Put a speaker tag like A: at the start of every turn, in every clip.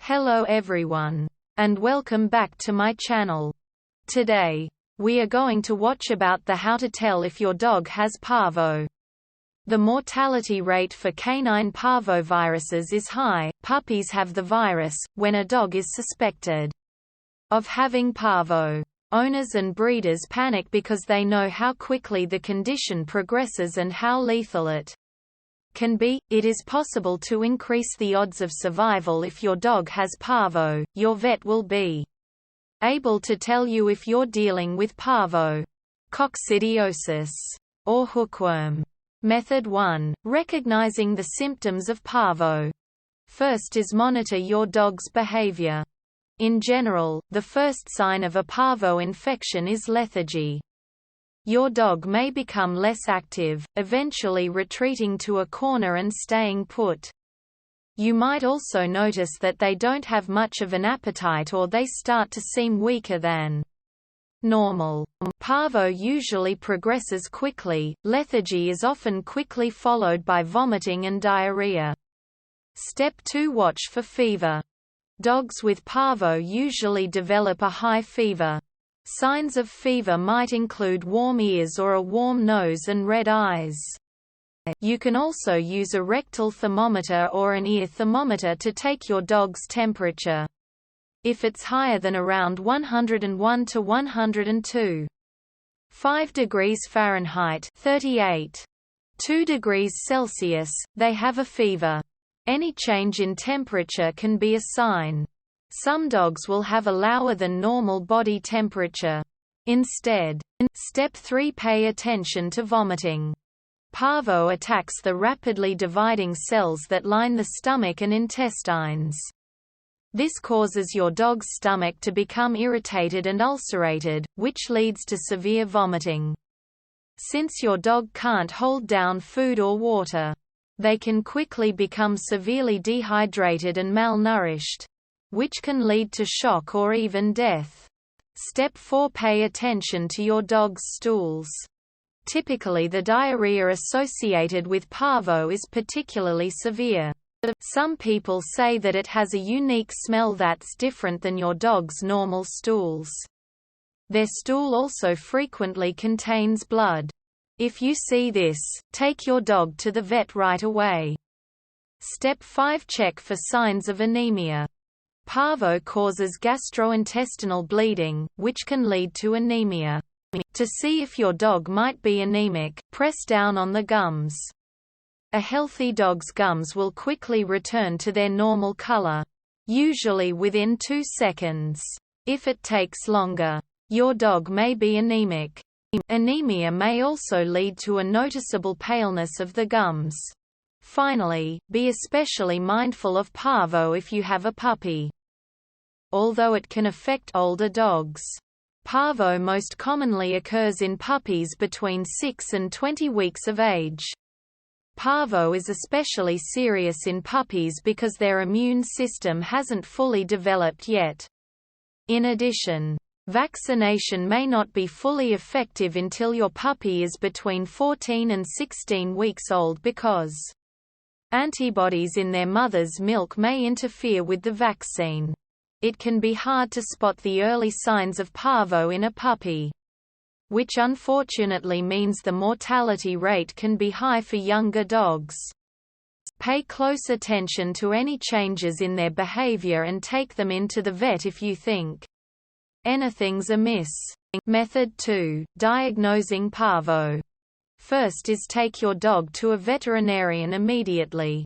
A: Hello everyone, and welcome back to my channel. Today, we are going to watch about the how to tell if your dog has parvo. The mortality rate for canine parvoviruses is high. Puppies have the virus when a dog is suspected of having parvo. Owners and breeders panic because they know how quickly the condition progresses and how lethal it can be. It is possible to increase the odds of survival if your dog has parvo. Your vet will be able to tell you if you're dealing with parvo, coccidiosis, or hookworm. Method 1. Recognizing the symptoms of parvo. First is monitor your dog's behavior. In general, the first sign of a parvo infection is lethargy. Your dog may become less active, eventually retreating to a corner and staying put. You might also notice that they don't have much of an appetite or they start to seem weaker than normal. Parvo usually progresses quickly. Lethargy is often quickly followed by vomiting and diarrhea. Step 2. Watch for fever. Dogs with parvo usually develop a high fever. Signs of fever might include warm ears or a warm nose and red eyes. You can also use a rectal thermometer or an ear thermometer to take your dog's temperature. If it's higher than around 101 to 102.5 degrees Fahrenheit 38.2 degrees Celsius, they have a fever. Any change in temperature can be a sign. Some dogs will have a lower than normal body temperature. Instead, Step 3. Pay attention to vomiting. Parvo attacks the rapidly dividing cells that line the stomach and intestines. This causes your dog's stomach to become irritated and ulcerated, which leads to severe vomiting. Since your dog can't hold down food or water, they can quickly become severely dehydrated and malnourished, which can lead to shock or even death. Step 4. Pay attention to your dog's stools. Typically the diarrhea associated with parvo is particularly severe. Some people say that it has a unique smell that's different than your dog's normal stools. Their stool also frequently contains blood. If you see this, take your dog to the vet right away. Step 5. Check for signs of anemia. Parvo causes gastrointestinal bleeding, which can lead to anemia. To see if your dog might be anemic, press down on the gums. A healthy dog's gums will quickly return to their normal color, usually within 2 seconds. If it takes longer, your dog may be anemic. Anemia may also lead to a noticeable paleness of the gums. Finally, be especially mindful of parvo if you have a puppy. Although it can affect older dogs, parvo most commonly occurs in puppies between 6 and 20 weeks of age. Parvo is especially serious in puppies because their immune system hasn't fully developed yet. In addition, vaccination may not be fully effective until your puppy is between 14 and 16 weeks old because antibodies in their mother's milk may interfere with the vaccine. It can be hard to spot the early signs of parvo in a puppy, which unfortunately means the mortality rate can be high for younger dogs. Pay close attention to any changes in their behavior and take them into the vet if you think anything's amiss. Method 2. Diagnosing parvo. First is take your dog to a veterinarian immediately.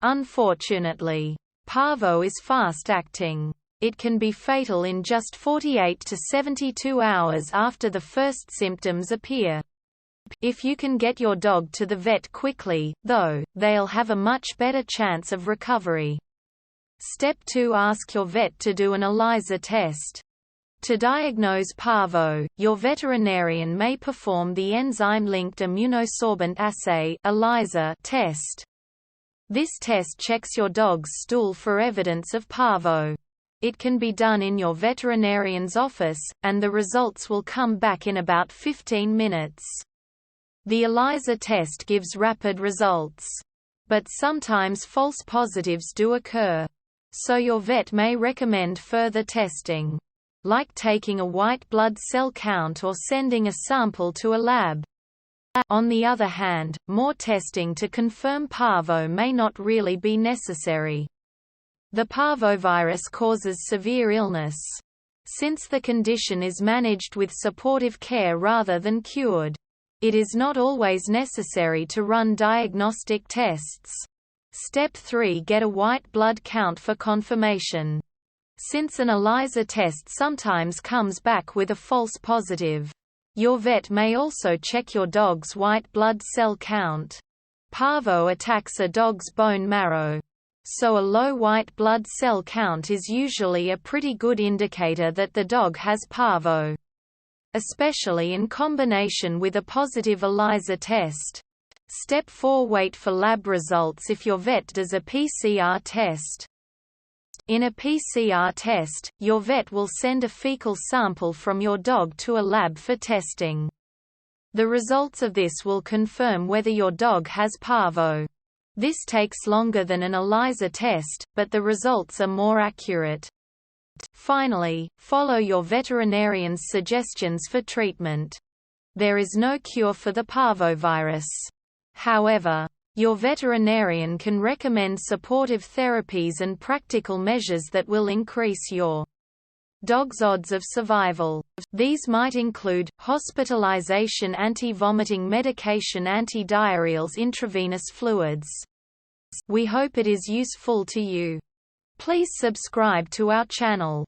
A: Unfortunately, parvo is fast-acting. It can be fatal in just 48 to 72 hours after the first symptoms appear. If you can get your dog to the vet quickly, though, they'll have a much better chance of recovery. Step 2. Ask your vet to do an ELISA test. To diagnose parvo, your veterinarian may perform the enzyme-linked immunosorbent assay (ELISA) test. This test checks your dog's stool for evidence of parvo. It can be done in your veterinarian's office, and the results will come back in about 15 minutes. The ELISA test gives rapid results, but sometimes false positives do occur. so your vet may recommend further testing, like taking a white blood cell count or sending a sample to a lab. On the other hand, more testing to confirm parvo may not really be necessary. The parvovirus causes severe illness. Since the condition is managed with supportive care rather than cured, it is not always necessary to run diagnostic tests. Step 3. Get a white blood count for confirmation. Since an ELISA test sometimes comes back with a false positive, your vet may also check your dog's white blood cell count. Parvo attacks a dog's bone marrow, so a low white blood cell count is usually a pretty good indicator that the dog has parvo, especially in combination with a positive ELISA test. Step 4. Wait for lab results if your vet does a PCR test. In a PCR test, your vet will send a fecal sample from your dog to a lab for testing. The results of this will confirm whether your dog has parvo. This takes longer than an ELISA test, but the results are more accurate. Finally, follow your veterinarian's suggestions for treatment. There is no cure for the parvovirus. However, your veterinarian can recommend supportive therapies and practical measures that will increase your dog's odds of survival. These might include hospitalization, anti-vomiting medication, antidiarrheals, intravenous fluids. We hope it is useful to you. Please subscribe to our channel.